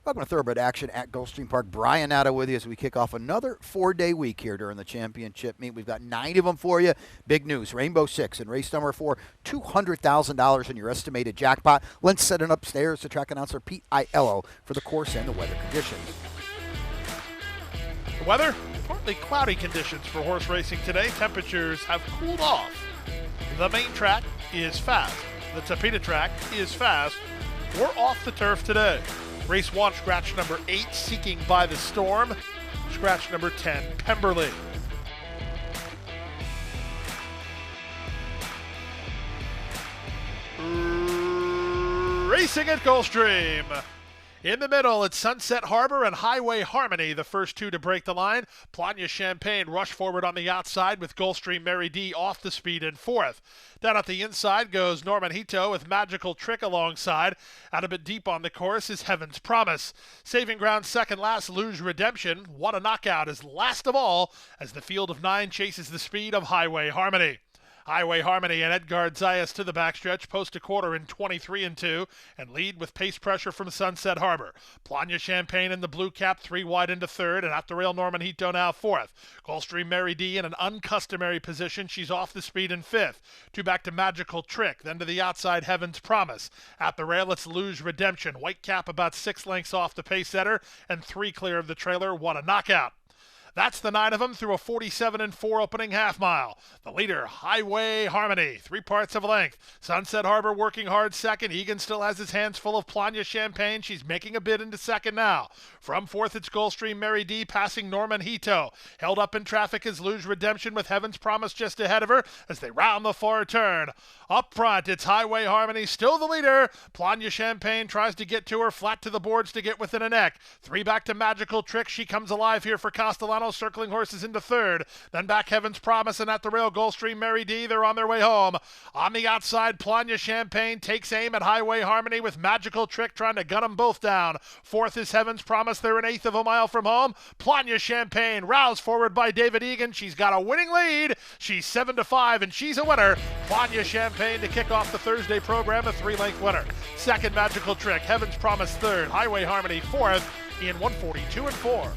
Welcome to Thoroughbred action at Gulfstream Park. Brian Natta with you as we kick off another 4-day week here during the championship meet. We've got 9 of them for you. Big news, Rainbow Six in race number 4, $200,000 in your estimated jackpot. Let's set it upstairs to track announcer Pete Aiello for the course and the weather conditions. The weather, partly cloudy conditions for horse racing today. Temperatures have cooled off. The main track is fast. The Tapeta track is fast. We're off the turf today. Race 1, scratch number 8, Seeking by the Storm. Scratch number 10, Pemberley. Racing at Gulfstream. In the middle, it's Sunset Harbor and Highway Harmony, the first two to break the line. Planya Champagne rush forward on the outside with Gulfstream Mary D off the speed in fourth. Down at the inside goes Norman Hito with Magical Trick alongside. Out a bit deep on the course is Heaven's Promise. Saving ground second last, Luge Redemption. What a knockout is last of all as the field of 9 chases the speed of Highway Harmony. Highway Harmony and Edgard Zayas to the backstretch, post a quarter in 23-2, and lead with pace pressure from Sunset Harbor. Planya Champagne in the blue cap, 3 wide into third, and at the rail Norman Hito now fourth. Gulfstream Mary D in an uncustomary position. She's off the speed in fifth. 2 back to Magical Trick, then to the outside Heaven's Promise. At the rail it's Luge Redemption. White cap about 6 lengths off the pace setter, and 3 clear of the trailer. What a knockout. That's the 9 of them through a 47-4 opening half mile. The leader, Highway Harmony, 3 parts of length. Sunset Harbor working hard second. Egan still has his hands full of Planya Champagne. She's making a bid into second now. From fourth, it's Gulfstream Mary D passing Norman Hito. Held up in traffic is Luge Redemption with Heaven's Promise just ahead of her as they round the far turn. Up front, it's Highway Harmony, still the leader. Planya Champagne tries to get to her, flat to the boards to get within a neck. 3 back to Magical Trick. She comes alive here for Castellano. Circling horses into third, then back Heaven's Promise, and at the rail Gulfstream Mary D. They're on their way home. On the outside, Planya Champagne takes aim at Highway Harmony with Magical Trick trying to gun them both down. Fourth is Heaven's Promise. They're an eighth of a mile from home. Planya Champagne roused forward by David Egan. She's got a winning lead. She's 7-5 and she's a winner. Planya Champagne to kick off the Thursday program, a 3-length winner. Second, Magical Trick. Heaven's Promise third. Highway Harmony fourth in 142-4.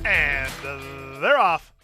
And they're off.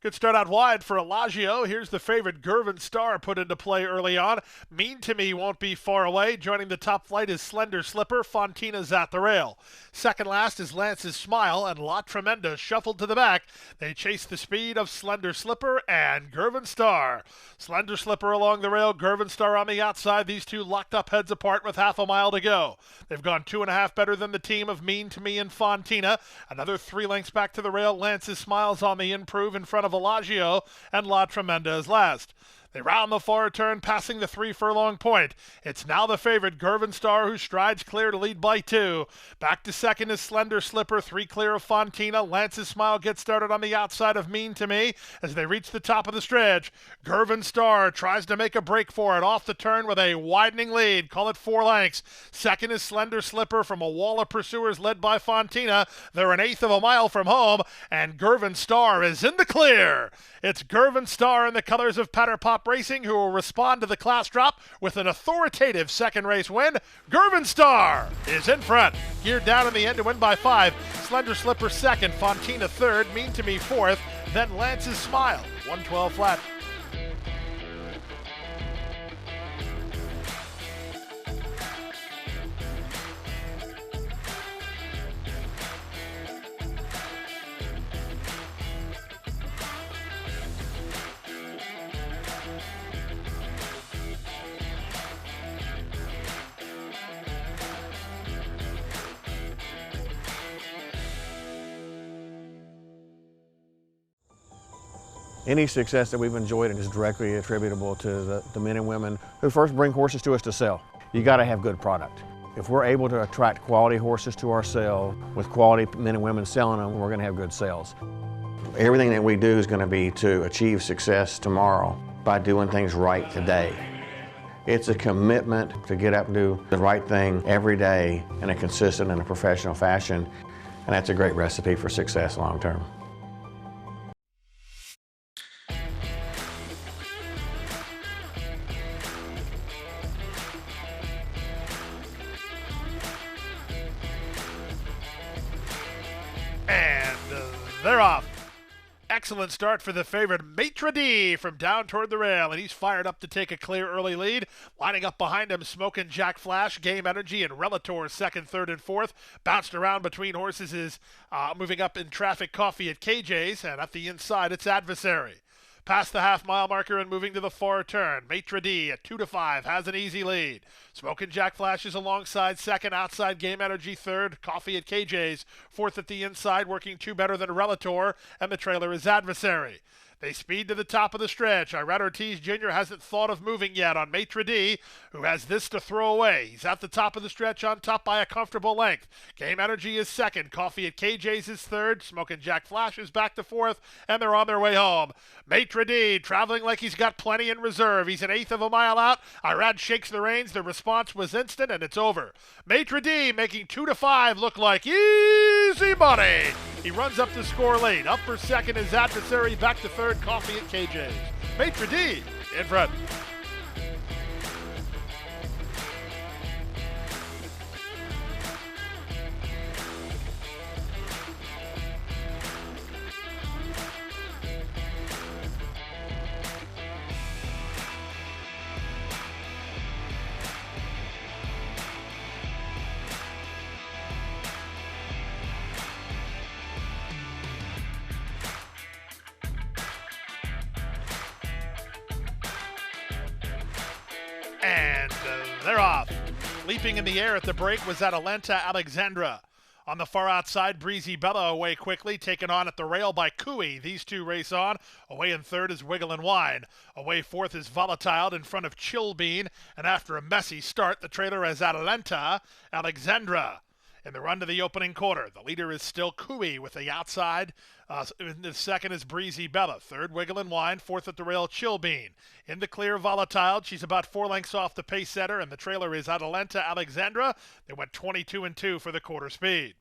Good start out wide for Elagio. Here's the favorite, Gervin Star, put into play early on. Mean to Me won't be far away. Joining the top flight is Slender Slipper. Fontina's at the rail. Second last is Lance's Smile, and La Tremenda shuffled to the back. They chase the speed of Slender Slipper and Gervin Star. Slender Slipper along the rail, Gervin Star on the outside. These two locked up heads apart with half a mile to go. They've gone 2.5 better than the team of Mean to Me and Fontina. Another 3 lengths back to the rail. Lance's Smile's on the improve in front of Elagio, and La Tremenda is last. They round the far turn, passing the 3-furlong point. It's now the favorite, Gervin Star, who strides clear to lead by 2. Back to second is Slender Slipper, 3 clear of Fontina. Lance's Smile gets started on the outside of Mean to Me as they reach the top of the stretch. Gervin Star tries to make a break for it off the turn with a widening lead. Call it 4 lengths. Second is Slender Slipper from a wall of pursuers led by Fontina. They're an eighth of a mile from home, and Gervin Star is in the clear. It's Gervin Star in the colors of Patter Pop Racing, who will respond to the class drop with an authoritative second race win. Gervin Star is in front, geared down in the end to win by 5. Slender Slipper second, Fontina third, Mean to Me fourth, then Lance's Smile, 112 flat. Any success that we've enjoyed is directly attributable to the men and women who first bring horses to us to sell. You got to have good product. If we're able to attract quality horses to our sale with quality men and women selling them, we're going to have good sales. Everything that we do is going to be to achieve success tomorrow by doing things right today. It's a commitment to get up and do the right thing every day in a consistent and a professional fashion, and that's a great recipe for success long term. And they're off. Excellent start for the favorite Maitre D from down toward the rail, and he's fired up to take a clear early lead. Lining up behind him, Smokin' Jack Flash, Game Energy, and Relator second, third, and fourth. Bounced around between horses is moving up in traffic Coffee at KJ's, and at the inside it's Adversary. Past the half-mile marker and moving to the far turn. Maitre D at 2-5 has an easy lead. Smokin' Jack Flash is alongside second, outside Game Energy third. Coffee at KJ's fourth at the inside, working two better than Relator, and the trailer is Adversary. They speed to the top of the stretch. Irad Ortiz Jr. hasn't thought of moving yet on Maitre D, who has this to throw away. He's at the top of the stretch on top by a comfortable length. Game Energy is second. Coffee at KJ's is third. Smokin' Jack Flash is back to fourth, and they're on their way home. Maitre D traveling like he's got plenty in reserve. He's an eighth of a mile out. Irad shakes the reins. The response was instant, and it's over. Maitre D making 2-5 look like easy money. He runs up to score late. Up for second is Adversary, back to third, Coffee at KJ's. Maitre D in front. And they're off. Leaping in the air at the break was Atalanta Alexandra. On the far outside, Breezy Bella away quickly, taken on at the rail by Cooey. These two race on. Away in third is Wiggle and Wine. Away fourth is Volatile in front of Chill Bean. And after a messy start, the trailer is Atalanta Alexandra. In the run to the opening quarter, the leader is still Cooey with the outside. The second is Breezy Bella. Third, Wiggle and Wine. Fourth at the rail, Chill Bean. In the clear, Volatile. She's about 4 lengths off the pace setter, and the trailer is Atalanta Alexandra. They went 22-2 for the quarter speed.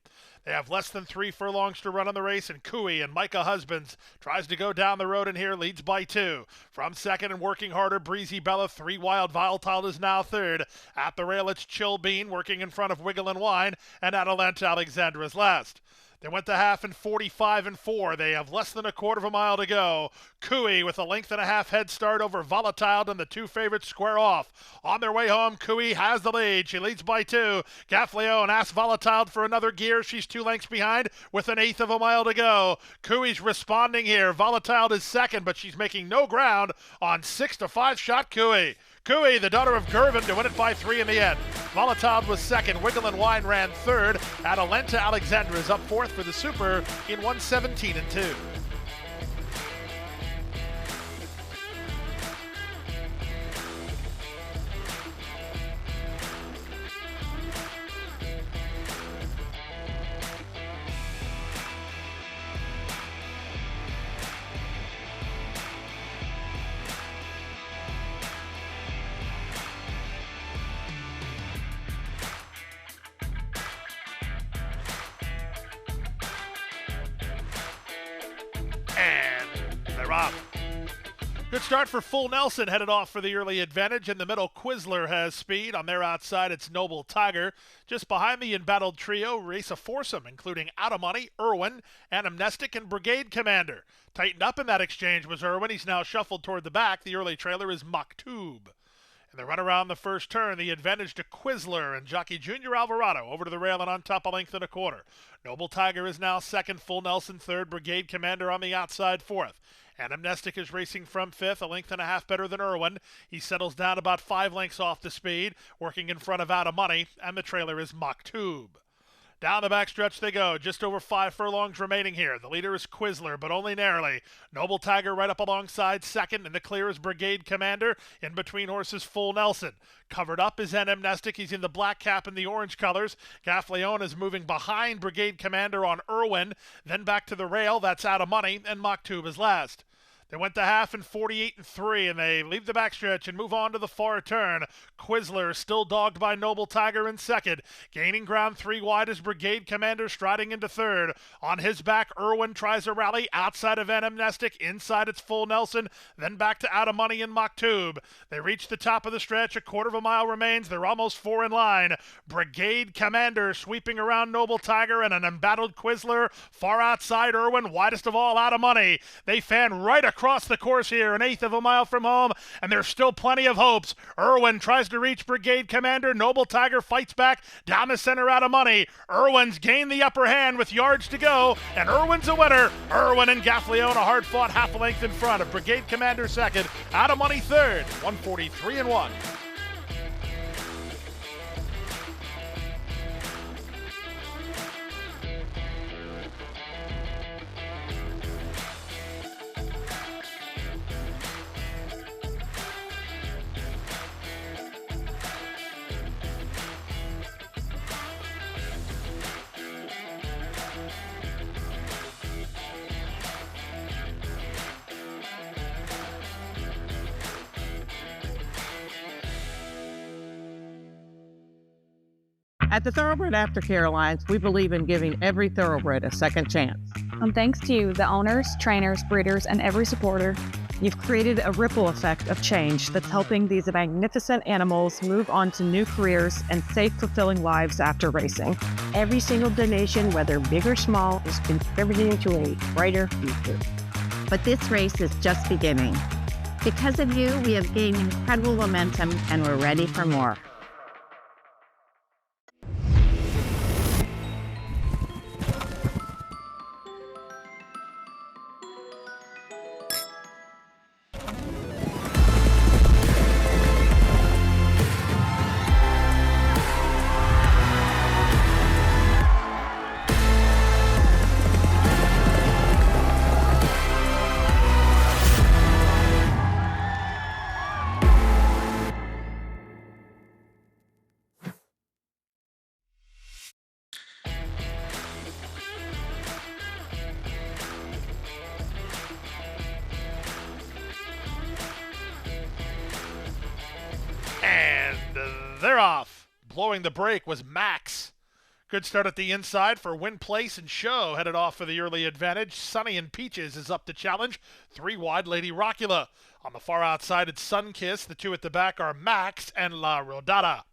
They have less than 3 furlongs to run on the race, and Cooey and Micah Husbands tries to go down the road in here, leads by 2. From second and working harder, Breezy Bella. 3 wild, Volatile is now third. At the rail, it's Chill Bean working in front of Wiggle and Wine, and Atalanta Alexandra is last. They went to half in 45-4. They have less than a quarter of a mile to go. Cooey with a length and a half head start over Volatile, and the two favorites square off. On their way home, Cooey has the lead. She leads by 2. Gaffleo and asks Volatile for another gear. She's 2 lengths behind with an eighth of a mile to go. Cooey's responding here. Volatile is second, but she's making no ground on 6-5 shot Cooey. Cooey, the daughter of Gervin, to win it by 3 in the end. Volatile was second. Wiggle and Wine ran third. Atalanta Alexandra is up fourth for the Super in 1:17-2. And they're off. Good start for Full Nelson, headed off for the early advantage. In the middle, Quizler has speed. On their outside, it's Noble Tiger. Just behind the embattled trio, race a foursome, including Out of Money, Irwin, Anamnestic, and Brigade Commander. Tightened up in that exchange was Irwin. He's now shuffled toward the back. The early trailer is Maktub. In the run around the first turn, the advantage to Quizler and jockey Junior Alvarado over to the rail and on top a length and a quarter. Noble Tiger is now second, Full Nelson third, Brigade Commander on the outside fourth. Anamnestic is racing from fifth, a length and a half better than Irwin. He settles down about 5 lengths off the speed, working in front of Out of Money, and the trailer is Maktub. Down the backstretch they go. Just over 5 furlongs remaining here. The leader is Quizler, but only narrowly. Noble Tiger right up alongside second. In the clear is Brigade Commander. In between horses, Full Nelson. Covered up is Anamnestic. He's in the black cap and the orange colors. Gaffleon is moving behind Brigade Commander on Irwin. Then back to the rail. That's Out of Money. And Maktub is last. They went to half in 48-3, and they leave the backstretch and move on to the far turn. Quizler still dogged by Noble Tiger in second. Gaining ground 3 wide is Brigade Commander striding into third. On his back, Irwin tries a rally outside of Anamnestic. Inside it's Full Nelson, then back to Out of Money and Maktub. They reach the top of the stretch. A quarter of a mile remains. They're almost 4 in line. Brigade Commander sweeping around Noble Tiger and an embattled Quizler. Far outside Irwin, widest of all Out of Money. They fan right across the course here, 1/8 of a mile from home, and there's still plenty of hopes. Irwin tries to reach Brigade Commander. Noble Tiger fights back down the center. Out of Money. Irwin's gained the upper hand with yards to go, and Irwin's a winner. Irwin and Gaffleon a hard-fought half a length in front of Brigade Commander second. Out of Money third. 143-1. At the Thoroughbred Aftercare Alliance, we believe in giving every thoroughbred a second chance. And thanks to you, the owners, trainers, breeders, and every supporter, you've created a ripple effect of change that's helping these magnificent animals move on to new careers and safe, fulfilling lives after racing. Every single donation, whether big or small, is contributing to a brighter future. But this race is just beginning. Because of you, we have gained incredible momentum and we're ready for more. They're off. Blowing the brake was Max. Good start at the inside for Win Place and Show. Headed off for the early advantage. Sunny and Peaches is up to challenge. 3 wide, Lady Rockula. On the far outside, it's Sunkiss. The 2 at the back are Max and La Rodada.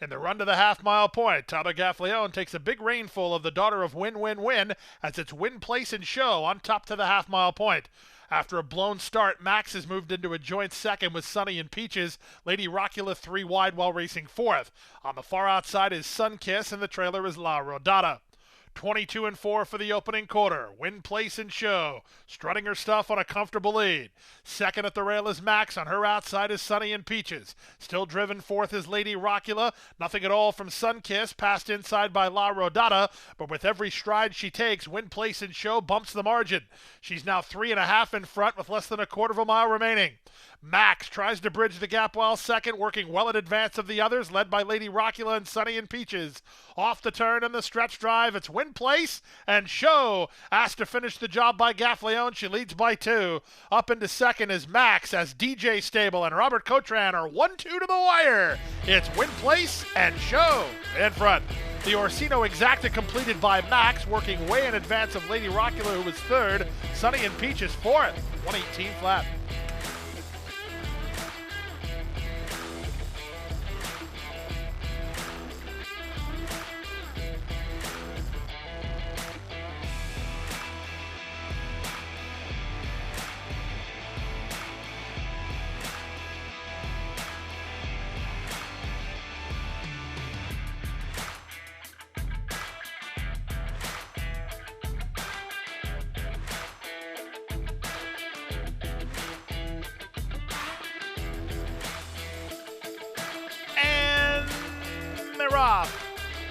In the run to the half-mile point, Tyler Gaffleon takes a big rainful of the daughter of Win Win Win as it's Win Place and Show on top to the half-mile point. After a blown start, Max has moved into a joint second with Sunny and Peaches. Lady Rockula 3 wide while racing fourth. On the far outside is Sunkiss, and the trailer is La Rodada. 22-4 for the opening quarter. Win Place and Show, strutting her stuff on a comfortable lead. Second at the rail is Max. On her outside is Sunny and Peaches. Still driven fourth is Lady Rockula. Nothing at all from Sunkiss, passed inside by La Rodada, but with every stride she takes, Win Place and Show bumps the margin. She's now 3.5 in front with less than a quarter of a mile remaining. Max tries to bridge the gap while second, working well in advance of the others, led by Lady Rockula and Sunny and Peaches. Off the turn and the stretch drive, it's Win Place and Show. Asked to finish the job by Gaffleon, she leads by 2. Up into second is Max as DJ Stable and Robert Cotran are 1-2 to the wire. It's Win Place and Show in front. The Orsino Exacta completed by Max, working way in advance of Lady Rockula, who was third. Sunny and Peaches fourth, 118 flat.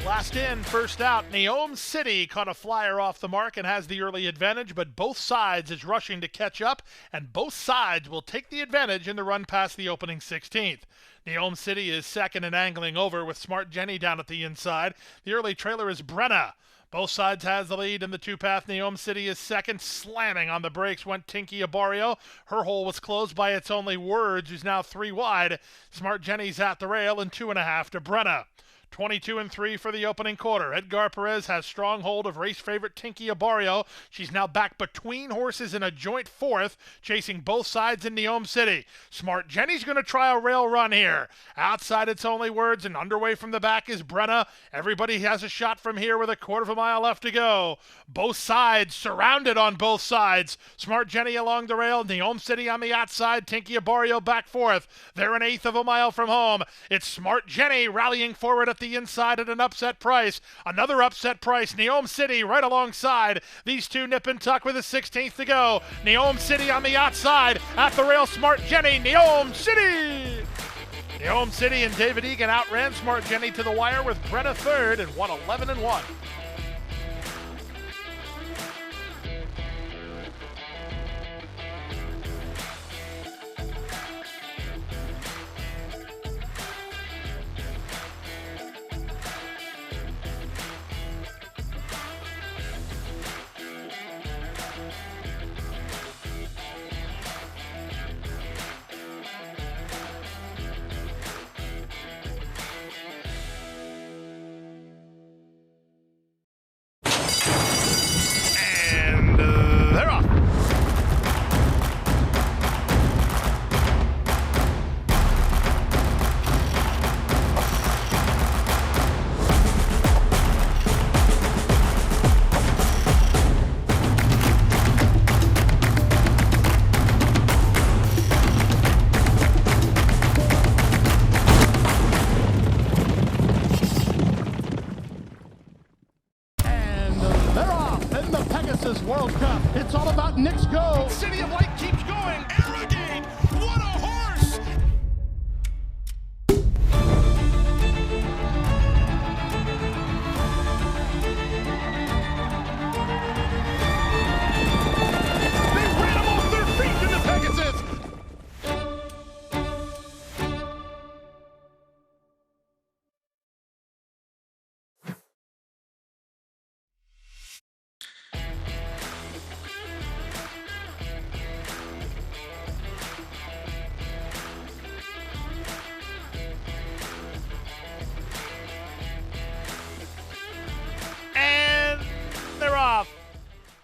Last in, first out. Neom City caught a flyer off the mark and has the early advantage, but both sides is rushing to catch up, and both sides will take the advantage in the run past the opening 16th. Neom City is second and angling over with Smart Jenny down at the inside. The early trailer is Brenna. Both sides has the lead in the two-path. Neom City is second. Slamming on the brakes went Tinky Abario. Her hole was closed by It's Only Words, who's now 3 wide. Smart Jenny's at the rail and 2.5 to Brenna. 22 and 3 for the opening quarter. Edgar Perez has strong hold of race favorite Tinky Abario. She's now back between horses in a joint fourth, chasing both sides in Neom City. Smart Jenny's going to try a rail run here. Outside It's Only Words and underway from the back is Brenna. Everybody has a shot from here with a quarter of a mile left to go. Both sides surrounded on both sides. Smart Jenny along the rail. Neom City on the outside. Tinky Abario back fourth. They're an eighth of a mile from home. It's Smart Jenny rallying forward at the inside at an upset price. Another upset price. Neom City right alongside. These two nip and tuck with a 16th to go. Neom City on the outside. At the rail, Smart Jenny. Neom City! Neom City and David Egan outran Smart Jenny to the wire with Brenna third and 1:11 and 1. They're off. World Cup. It's all about Nick's go. City of Light keeps going. Arrogate. What a horse! They ran him off their feet in the Pegasus.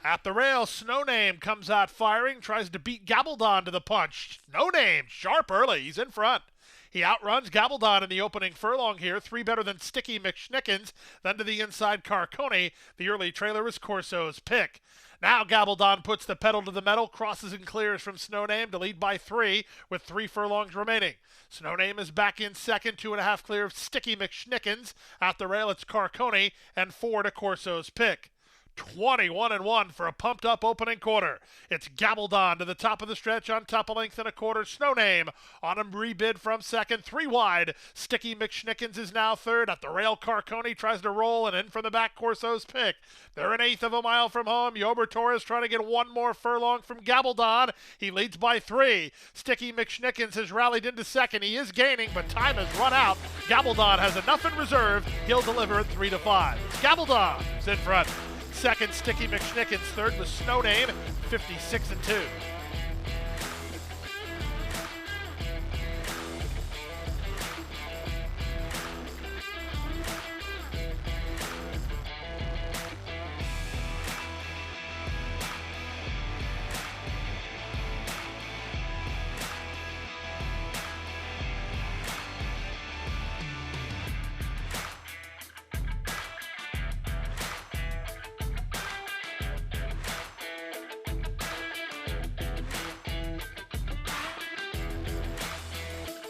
At the rail, Snow Name comes out firing, tries to beat Gabaldon to the punch. Snow Name, sharp early, he's in front. He outruns Gabaldon in the opening furlong here, 3 better than Sticky McSchnickens. Then to the inside, Carcone. The early trailer is Corso's Pick. Now Gabaldon puts the pedal to the metal, crosses and clears from Snow Name to lead by 3 with 3 furlongs remaining. Snow Name is back in second, 2.5 clear of Sticky McSchnickens. At the rail, it's Carcone and 4 to Corso's Pick. 21 and 1 for a pumped up opening quarter. It's Gabaldon to the top of the stretch on top of length and a quarter. Snow Name on him rebid from second, 3 wide. Sticky McSchnickens is now third. At the rail, Carcone tries to roll and in from the back, Corso's Pick. They're an eighth of a mile from home. Yober Torres trying to get 1 more furlong from Gabaldon. He leads by 3. Sticky McSchnickens has rallied into second. He is gaining, but time has run out. Gabaldon has enough in reserve. He'll deliver at 3 to 5. Gabaldon is in front. Second, Sticky McSchnickens. Third was Snow Name, 56 and 2.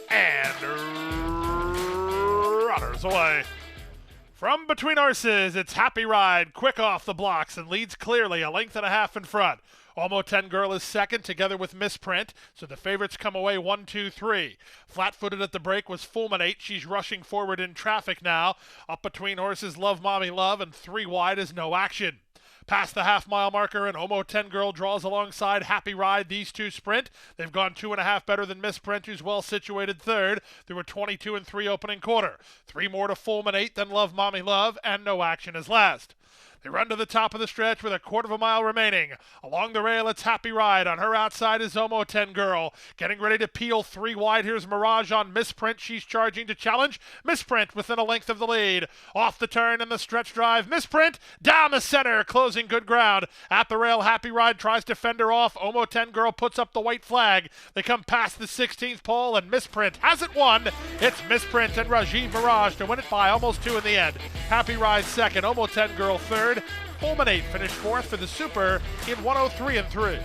And runners away. From between horses, it's Happy Ride, quick off the blocks and leads clearly, a length and a half in front. Almo 10 Girl is second, together with Misprint, so the favorites come away 1, 2, 3. Flat-footed at the break was Fulminate. She's rushing forward in traffic now. Up between horses, Love Mommy Love, and 3 wide is No Action. Past the half-mile marker, and Almo 10 Girl draws alongside Happy Ride. These two sprint. They've gone 2.5 better than Misprint, who's well situated third through a 22 and 3 opening quarter. 3 more to Fulminate, then Love Mommy Love, and No Action is last. They run to the top of the stretch with a 1/4 mile remaining. Along the rail, it's Happy Ride. On her outside is Almo 10 Girl. Getting ready to peel 3 wide. Here's Mirage on Misprint. She's charging to challenge. Misprint within a length of the lead. Off the turn in the stretch drive. Misprint down the center, closing good ground. At the rail, Happy Ride tries to fend her off. Almo 10 Girl puts up the white flag. They come past the 16th pole, and Misprint has it won. It's Misprint and Rajiv Mirage to win it by almost 2 in the end. Happy Ride second, Almo 10 Girl third. Fulminate finished fourth for the Super in 103 and 3.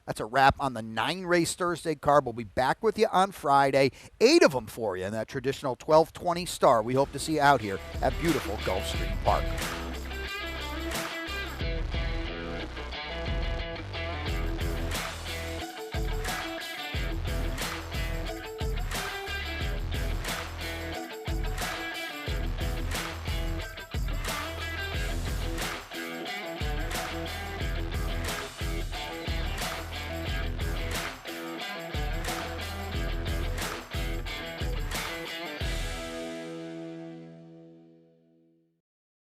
That's a wrap on the 9-race Thursday card. We'll be back with you on Friday. 8 of them for you in that traditional 12:20 star. We hope to see you out here at beautiful Gulfstream Park.